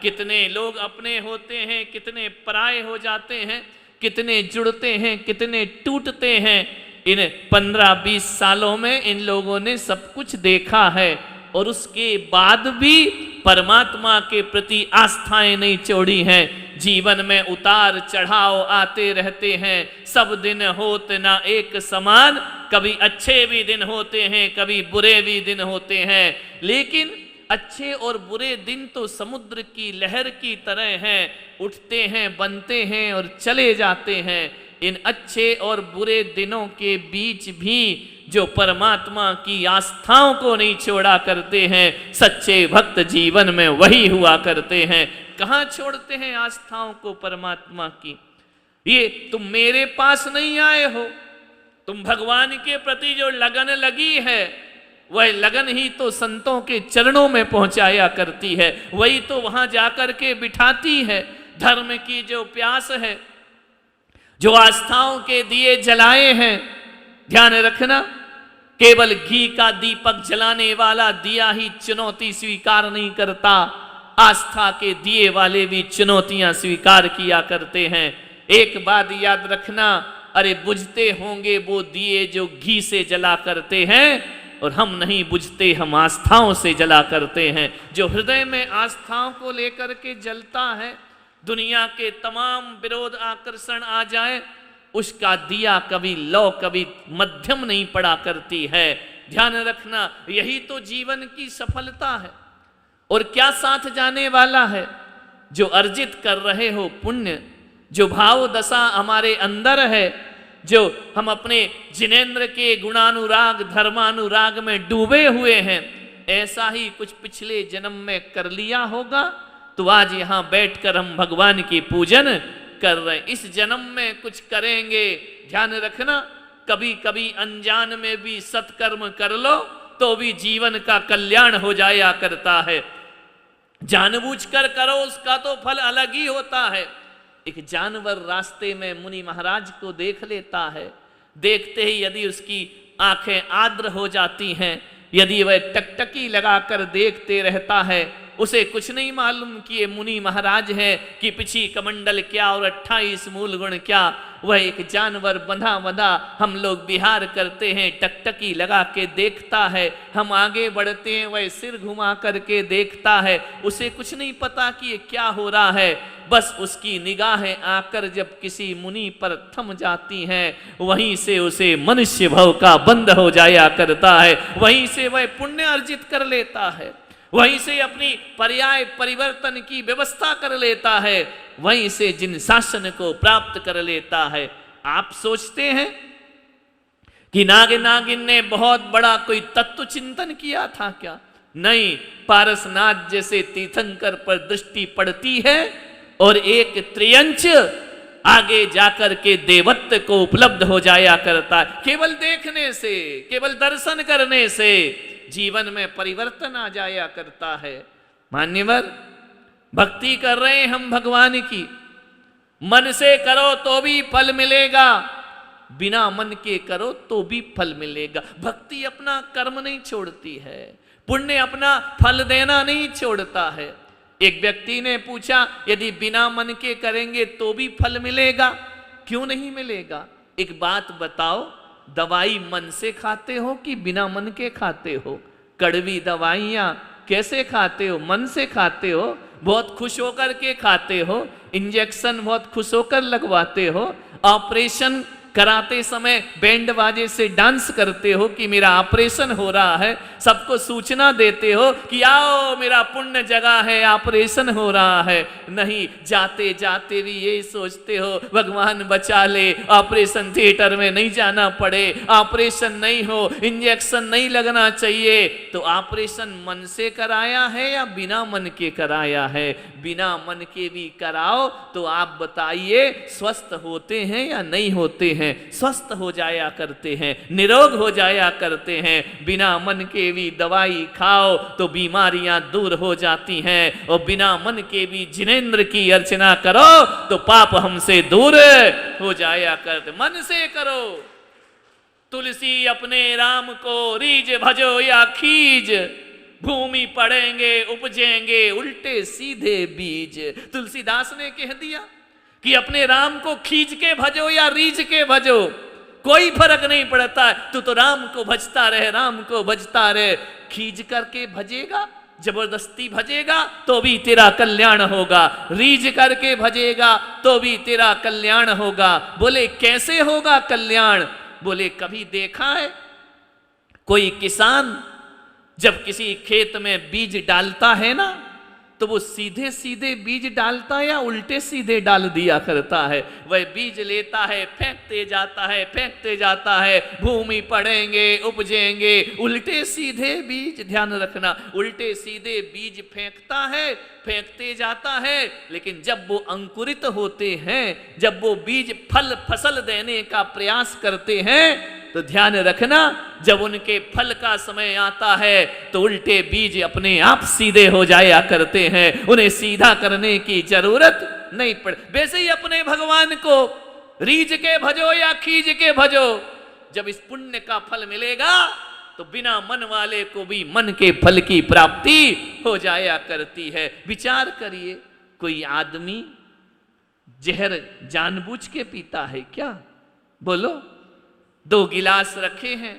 कितने लोग अपने होते हैं, कितने पराये हो जाते हैं, कितने जुड़ते हैं, कितने टूटते हैं। इन 15-20 सालों में इन लोगों ने सब कुछ देखा है और उसके बाद भी परमात्मा के प्रति आस्थाएं नहीं छोड़ी हैं। जीवन में उतार चढ़ाव आते रहते हैं, सब दिन होत ना एक समान, कभी अच्छे भी दिन होते हैं, कभी बुरे भी दिन होते हैं। लेकिन अच्छे और बुरे दिन तो समुद्र की लहर की तरह हैं, उठते हैं, बनते हैं और चले जाते हैं। इन अच्छे और बुरे दिनों के बीच भी जो परमात्मा की आस्थाओं को नहीं छोड़ा करते हैं, सच्चे भक्त जीवन में वही हुआ करते हैं। कहाँ छोड़ते हैं आस्थाओं को परमात्मा की? ये तुम मेरे पास नहीं आए हो, तुम भगवान के प्रति जो लगन लगी है वह लगन ही तो संतों के चरणों में पहुंचाया करती है, वही तो वहां जाकर के बिठाती है। धर्म की जो प्यास है, जो आस्थाओं के दिए जलाए हैं, ध्यान रखना, केवल घी का दीपक जलाने वाला दिया ही चुनौती स्वीकार नहीं करता, आस्था के दिए वाले भी चुनौतियां स्वीकार किया करते हैं। एक बात याद रखना, अरे बुझते होंगे वो दिए जो घी से जला करते हैं, और हम नहीं बुझते, हम आस्थाओं से जला करते हैं। जो हृदय में आस्थाओं को लेकर के जलता है, दुनिया के तमाम विरोध आकर्षण आ जाए, उसका दिया कभी लो कभी मध्यम नहीं पड़ा करती है। ध्यान रखना, यही तो जीवन की सफलता है। और क्या साथ जाने वाला है? जो अर्जित कर रहे हो पुण्य, जो भाव दशा हमारे अंदर है, जो हम अपने जिनेंद्र के गुणानुराग धर्मानुराग में डूबे हुए हैं, ऐसा ही कुछ पिछले जन्म में कर लिया होगा, तो आज यहां बैठकर हम भगवान की पूजन कर रहे हैं। इस जन्म में कुछ करेंगे, ध्यान रखना, कभी कभी अनजान में भी सत्कर्म कर लो तो भी जीवन का कल्याण हो जाया करता है। जानबूझकर करो उसका तो फल अलग ही होता है। एक जानवर रास्ते में मुनि महाराज को देख लेता है, देखते ही यदि उसकी आंखें आर्द्र हो जाती हैं, यदि वह टकटकी लगाकर देखते रहता है, उसे कुछ नहीं मालूम कि ये मुनि महाराज है कि पिछी कमंडल क्या और 28 मूल गुण क्या। वह एक जानवर बंधा बंधा हम लोग विहार करते हैं, टकटकी लगा के देखता है, हम आगे बढ़ते हैं, वह सिर घुमा करके देखता है, उसे कुछ नहीं पता कि ये क्या हो रहा है। बस उसकी निगाहें आकर जब किसी मुनि पर थम जाती हैं, वहीं से उसे मनुष्य भव का बंध हो जाया करता है, वहीं से वह पुण्य अर्जित कर लेता है, वहीं से अपनी पर्याय परिवर्तन की व्यवस्था कर लेता है, वहीं से जिन शासन को प्राप्त कर लेता है। आप सोचते हैं कि नागिन ने बहुत बड़ा कोई तत्व चिंतन किया था क्या? नहीं, पारसनाथ जैसे तीर्थंकर पर दृष्टि पड़ती है और एक त्रियंच आगे जाकर के देवत्व को उपलब्ध हो जाया करता है। केवल देखने से, केवल दर्शन करने से जीवन में परिवर्तन आ जाया करता है। मान्यवर, भक्ति कर रहे हैं हम भगवान की, मन से करो तो भी फल मिलेगा, बिना मन के करो तो भी फल मिलेगा। भक्ति अपना कर्म नहीं छोड़ती है, पुण्य अपना फल देना नहीं छोड़ता है। एक व्यक्ति ने पूछा, यदि बिना मन के करेंगे तो भी फल मिलेगा? क्यों नहीं मिलेगा? एक बात बताओ, दवाई मन से खाते हो कि बिना मन के खाते हो? कड़वी दवाइयाँ कैसे खाते हो? मन से खाते हो, बहुत खुश होकर के खाते हो, इंजेक्शन बहुत खुश होकर लगवाते हो, ऑपरेशन कराते समय बैंड बाजे से डांस करते हो कि मेरा ऑपरेशन हो रहा है, सबको सूचना देते हो कि आओ मेरा पुण्य जगह है, ऑपरेशन हो रहा है। नहीं, जाते जाते भी यही सोचते हो भगवान बचा ले, ऑपरेशन थिएटर में नहीं जाना पड़े, ऑपरेशन नहीं हो, इंजेक्शन नहीं लगना चाहिए। तो ऑपरेशन मन से कराया है या बिना मन के कराया है? बिना मन के भी कराओ तो आप बताइए, स्वस्थ होते हैं या नहीं होते हैं? स्वस्थ हो जाया करते हैं, निरोग हो जाया करते हैं। बिना मन के भी दवाई खाओ तो बीमारियां दूर हो जाती हैं, और बिना मन के भी जिनेंद्र की अर्चना करो तो पाप हमसे दूर हो जाया करते। मन से करो, तुलसी अपने राम को रीज भजो या खीज, भूमि पड़ेंगे उपजेंगे उल्टे सीधे बीज। तुलसीदास ने कह दिया कि अपने राम को खींच के भजो या रीझ के भजो, कोई फर्क नहीं पड़ता, तू तो राम को भजता रहे, राम को भजता रहे। खींच करके भजेगा, जबरदस्ती भजेगा तो भी तेरा कल्याण होगा, रीझ करके भजेगा तो भी तेरा कल्याण होगा। बोले कैसे होगा कल्याण? बोले कभी देखा है कोई किसान जब किसी खेत में बीज डालता है ना, तो वो सीधे सीधे बीज डालता है या उल्टे सीधे डाल दिया करता है? वह बीज लेता है, फेंकते जाता है, फेंकते जाता है, भूमि पड़ेंगे उपजेंगे उल्टे सीधे बीज। ध्यान रखना, उल्टे सीधे बीज फेंकता है, फेंकते जाता है, लेकिन जब वो अंकुरित होते हैं, जब वो बीज फल फसल देने का प्रयास करते हैं, तो ध्यान रखना जब उनके फल का समय आता है तो उल्टे बीज अपने आप सीधे हो जाया करते हैं, उन्हें सीधा करने की जरूरत नहीं पड़। वैसे ही अपने भगवान को रीझ के भजो या खींच के भजो, जब इस पुण्य का फल मिलेगा तो बिना मन वाले को भी मन के फल की प्राप्ति हो जाया करती है। विचार करिए, कोई आदमी जहर जानबूझ के पीता है क्या? बोलो। 2 गिलास रखे हैं,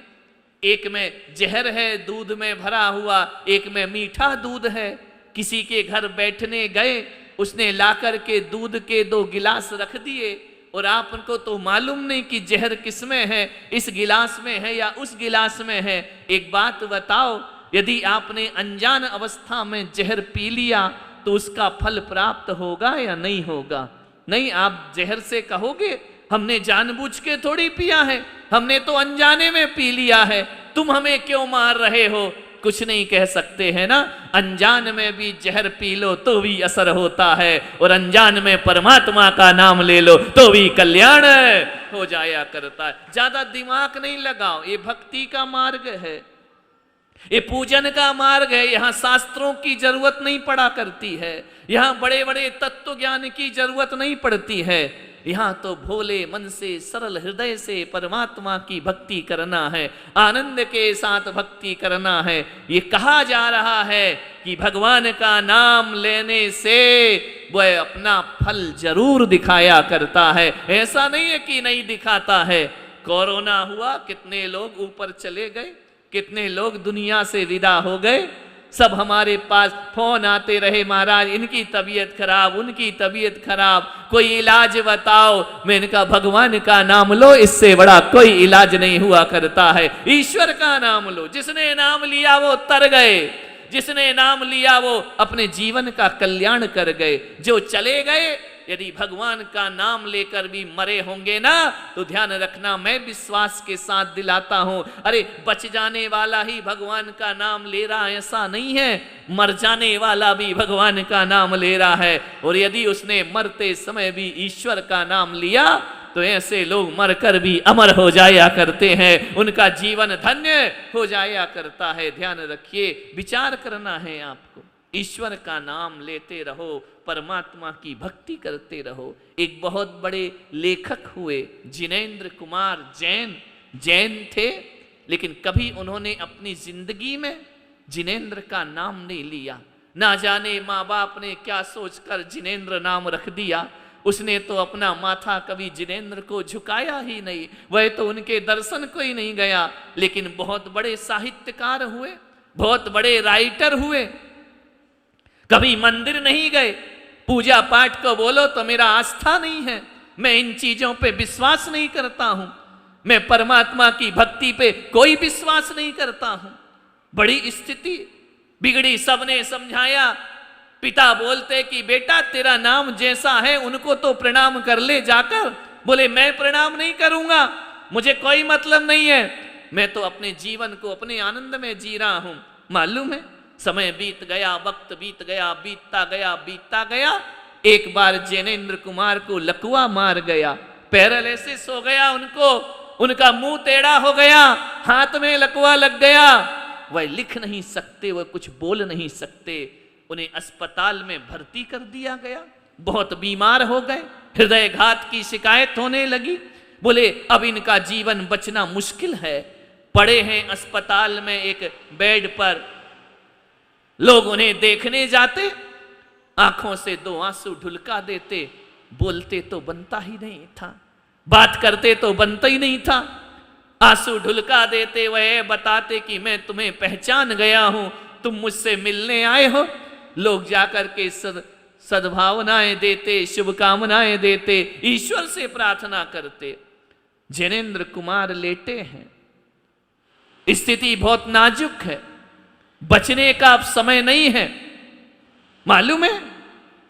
एक में जहर है दूध में भरा हुआ, एक में मीठा दूध है। किसी के घर बैठने गए, उसने लाकर के दूध के 2 गिलास रख दिए और आपको तो मालूम नहीं कि जहर किसमें है, इस गिलास में है या उस गिलास में है। एक बात बताओ, यदि आपने अनजान अवस्था में जहर पी लिया तो उसका फल प्राप्त होगा या नहीं होगा? नहीं, आप जहर से कहोगे हमने जानबूझ के थोड़ी पिया है, हमने तो अनजाने में पी लिया है, तुम हमें क्यों मार रहे हो? कुछ नहीं कह सकते हैं ना। अनजान में भी जहर पी लो तो भी असर होता है, और अनजान में परमात्मा का नाम ले लो तो भी कल्याण हो जाया करता है। ज्यादा दिमाग नहीं लगाओ, ये भक्ति का मार्ग है, ये पूजन का मार्ग है। यहाँ शास्त्रों की जरूरत नहीं पड़ा करती है, यहाँ बड़े बड़े तत्व ज्ञान की जरूरत नहीं पड़ती है। यहाँ तो भोले मन से सरल हृदय से परमात्मा की भक्ति करना है, आनंद के साथ भक्ति करना है। ये कहा जा रहा है कि भगवान का नाम लेने से वह अपना फल जरूर दिखाया करता है, ऐसा नहीं है कि नहीं दिखाता है। कोरोना हुआ, कितने लोग ऊपर चले गए, कितने लोग दुनिया से विदा हो गए। सब हमारे पास फोन आते रहे, महाराज इनकी तबीयत खराब, उनकी तबीयत खराब, कोई इलाज बताओ। मैंने कहा भगवान का नाम लो, इससे बड़ा कोई इलाज नहीं हुआ करता है। ईश्वर का नाम लो, जिसने नाम लिया वो तर गए, जिसने नाम लिया वो अपने जीवन का कल्याण कर गए। जो चले गए, यदि भगवान का नाम लेकर भी मरे होंगे ना, तो ध्यान रखना, मैं विश्वास के साथ दिलाता हूं, अरे बच जाने वाला ही भगवान का नाम ले रहा है ऐसा नहीं है, मर जाने वाला भी भगवान का नाम ले रहा है। और यदि उसने मरते समय भी ईश्वर का नाम लिया तो ऐसे लोग मरकर भी अमर हो जाया करते हैं, उनका जीवन धन्य हो जाया करता है। ध्यान रखिए, विचार करना है आपको, ईश्वर का नाम लेते रहो, परमात्मा की भक्ति करते रहो। एक बहुत बड़े लेखक हुए जिनेंद्र कुमार जैन थे, लेकिन कभी उन्होंने अपनी जिंदगी में जिनेंद्र का नाम नहीं लिया। ना जाने माँ बाप ने क्या सोचकर जिनेंद्र नाम रख दिया, उसने तो अपना माथा कभी जिनेंद्र को झुकाया ही नहीं, वह तो उनके दर्शन को ही नहीं गया। लेकिन बहुत बड़े साहित्यकार हुए, बहुत बड़े राइटर हुए, कभी मंदिर नहीं गए। पूजा पाठ को बोलो तो मेरा आस्था नहीं है, मैं इन चीजों पे विश्वास नहीं करता हूं, मैं परमात्मा की भक्ति पे कोई विश्वास नहीं करता हूं। बड़ी स्थिति बिगड़ी, सबने समझाया। पिता बोलते कि बेटा तेरा नाम जैसा है उनको तो प्रणाम कर ले जाकर। बोले मैं प्रणाम नहीं करूंगा, मुझे कोई मतलब नहीं है, मैं तो अपने जीवन को अपने आनंद में जी रहा हूं। मालूम है, समय बीत गया, वक्त बीत गया, बीतता गया। एक बार जिनेंद्र कुमार को लकवा मार गया, पैरालिसिस हो गया उनको, उनका मुंह टेढ़ा हो गया, हाथ में लकवा लग गया, वह लिख नहीं सकते, वह कुछ बोल नहीं सकते। उन्हें अस्पताल में भर्ती कर दिया गया, बहुत बीमार हो गए, हृदयघात की शिकायत होने लगी। बोले अब इनका जीवन बचना मुश्किल है। पड़े हैं अस्पताल में एक बेड पर, लोग उन्हें देखने जाते, आंखों से 2 आंसू ढुलका देते, बोलते तो बनता ही नहीं था, बात करते तो बनता ही नहीं था, आंसू ढुलका देते, वह बताते कि मैं तुम्हें पहचान गया हूं, तुम मुझसे मिलने आए हो। लोग जाकर के सद्भावनाएं देते, शुभकामनाएं देते, ईश्वर से प्रार्थना करते। जिनेंद्र कुमार लेटे हैं, स्थिति बहुत नाजुक है, बचने का अब समय नहीं है। मालूम है,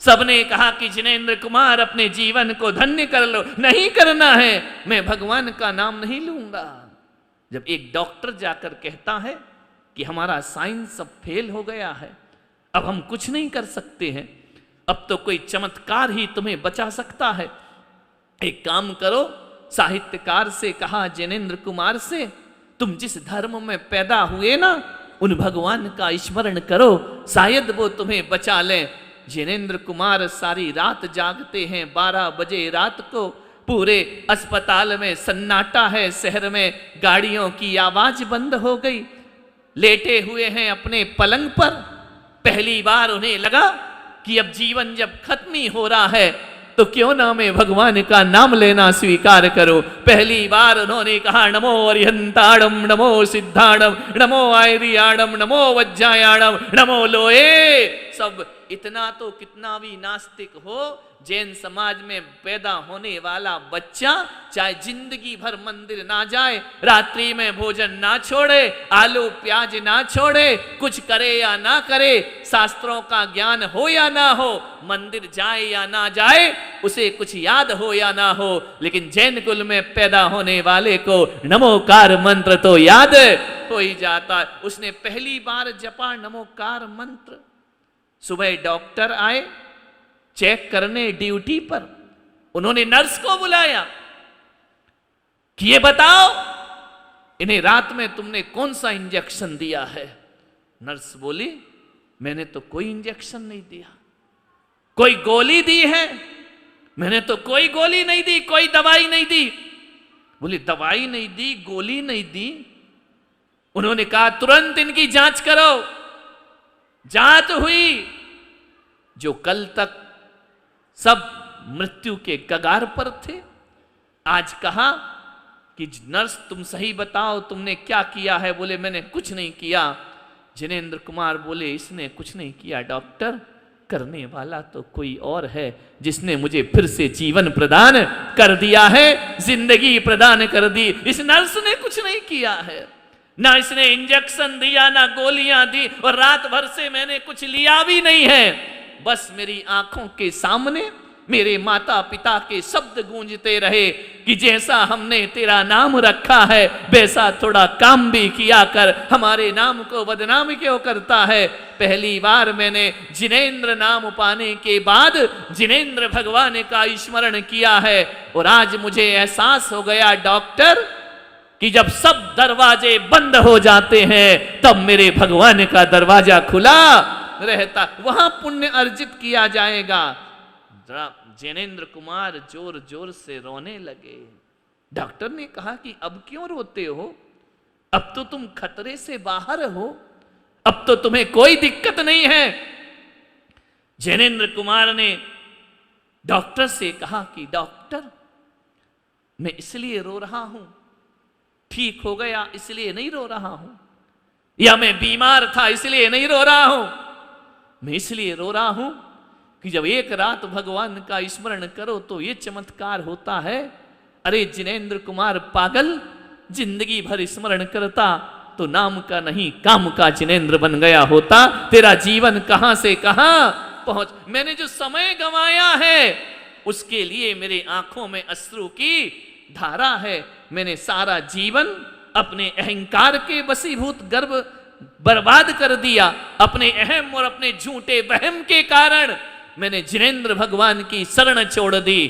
सबने कहा कि जिनेंद्र कुमार अपने जीवन को धन्य कर लो, नहीं करना है, मैं भगवान का नाम नहीं लूंगा। जब एक डॉक्टर जाकर कहता है कि हमारा साइंस अब फेल हो गया है, अब हम कुछ नहीं कर सकते हैं, अब तो कोई चमत्कार ही तुम्हें बचा सकता है, एक काम करो, साहित्यकार से कहा, जिनेंद्र कुमार से, तुम जिस धर्म में पैदा हुए ना, उन भगवान का स्मरण करो, शायद वो तुम्हें बचा लें। जिनेंद्र कुमार सारी रात जागते हैं। 12 बजे रात को पूरे अस्पताल में सन्नाटा है, शहर में गाड़ियों की आवाज बंद हो गई। लेटे हुए हैं अपने पलंग पर। पहली बार उन्हें लगा कि अब जीवन जब खत्म ही हो रहा है तो क्यों ना मैं भगवान का नाम लेना स्वीकार करूं। पहली बार उन्होंने कहा, नमो अरिहंताणम, नमो सिद्धाणम, नमो आयरियाणम, नमो वज्जायाणम, नमो लोए। सब इतना तो कितना भी नास्तिक हो, जैन समाज में पैदा होने वाला बच्चा चाहे जिंदगी भर मंदिर ना जाए, रात्रि में भोजन ना छोड़े, आलू प्याज ना छोड़े, कुछ करे या ना करे, शास्त्रों का ज्ञान हो या ना हो, मंदिर जाए या ना जाए, उसे कुछ याद हो या ना हो, लेकिन जैन कुल में पैदा होने वाले को नमोकार मंत्र तो याद हो ही जाता है। उसने पहली बार जपा नमोकार मंत्र। सुबह डॉक्टर आए चेक करने ड्यूटी पर। उन्होंने नर्स को बुलाया कि ये बताओ इन्हें रात में तुमने कौन सा इंजेक्शन दिया है। नर्स बोली, मैंने तो कोई इंजेक्शन नहीं दिया। कोई गोली दी है? मैंने तो कोई गोली नहीं दी, कोई दवाई नहीं दी। बोली, दवाई नहीं दी, गोली नहीं दी? उन्होंने कहा, तुरंत इनकी जांच करो। जांच हुई। जो कल तक सब मृत्यु के कगार पर थे, आज कहा कि नर्स तुम सही बताओ तुमने क्या किया है। बोले, मैंने कुछ नहीं किया। जिनेंद्र कुमार बोले, इसने कुछ नहीं किया डॉक्टर, करने वाला तो कोई और है, जिसने मुझे फिर से जीवन प्रदान कर दिया है, जिंदगी प्रदान कर दी। इस नर्स ने कुछ नहीं किया है, ना इसने इंजेक्शन दिया, ना गोलियां दी, और रात भर से मैंने कुछ लिया भी नहीं है। बस मेरी आंखों के सामने मेरे माता पिता के शब्द गूंजते रहे कि जैसा हमने तेरा नाम रखा है वैसा थोड़ा काम भी किया कर, हमारे नाम को बदनाम क्यों करता है। पहली बार मैंने जिनेंद्र नाम पाने के बाद जिनेंद्र भगवान का स्मरण किया है, और आज मुझे एहसास हो गया डॉक्टर कि जब सब दरवाजे बंद हो जाते हैं तब मेरे भगवान का दरवाजा खुला रहता, वहां पुण्य अर्जित किया जाएगा। जिनेंद्र कुमार जोर जोर से रोने लगे। डॉक्टर ने कहा कि अब क्यों रोते हो, अब तो तुम खतरे से बाहर हो, अब तो तुम्हें कोई दिक्कत नहीं है। जिनेंद्र कुमार ने डॉक्टर से कहा कि डॉक्टर, मैं इसलिए रो रहा हूं, ठीक हो गया इसलिए नहीं रो रहा हूं, या मैं बीमार था इसलिए नहीं रो रहा हूं, मैं इसलिए रो रहा हूं कि जब एक रात भगवान का स्मरण करो तो ये चमत्कार होता है। अरे जिनेंद्र कुमार पागल, जिंदगी भर स्मरण करता तो नाम का नहीं काम का जिनेंद्र बन गया होता। तेरा जीवन कहां से कहां पहुंच। मैंने जो समय गंवाया है उसके लिए मेरे आंखों में अश्रु की धारा है। मैंने सारा जीवन अपने अहंकार के वशीभूत गर्व बर्बाद कर दिया। अपने अहम और अपने झूठे वहम के कारण मैंने जिनेंद्र भगवान की शरण छोड़ दी।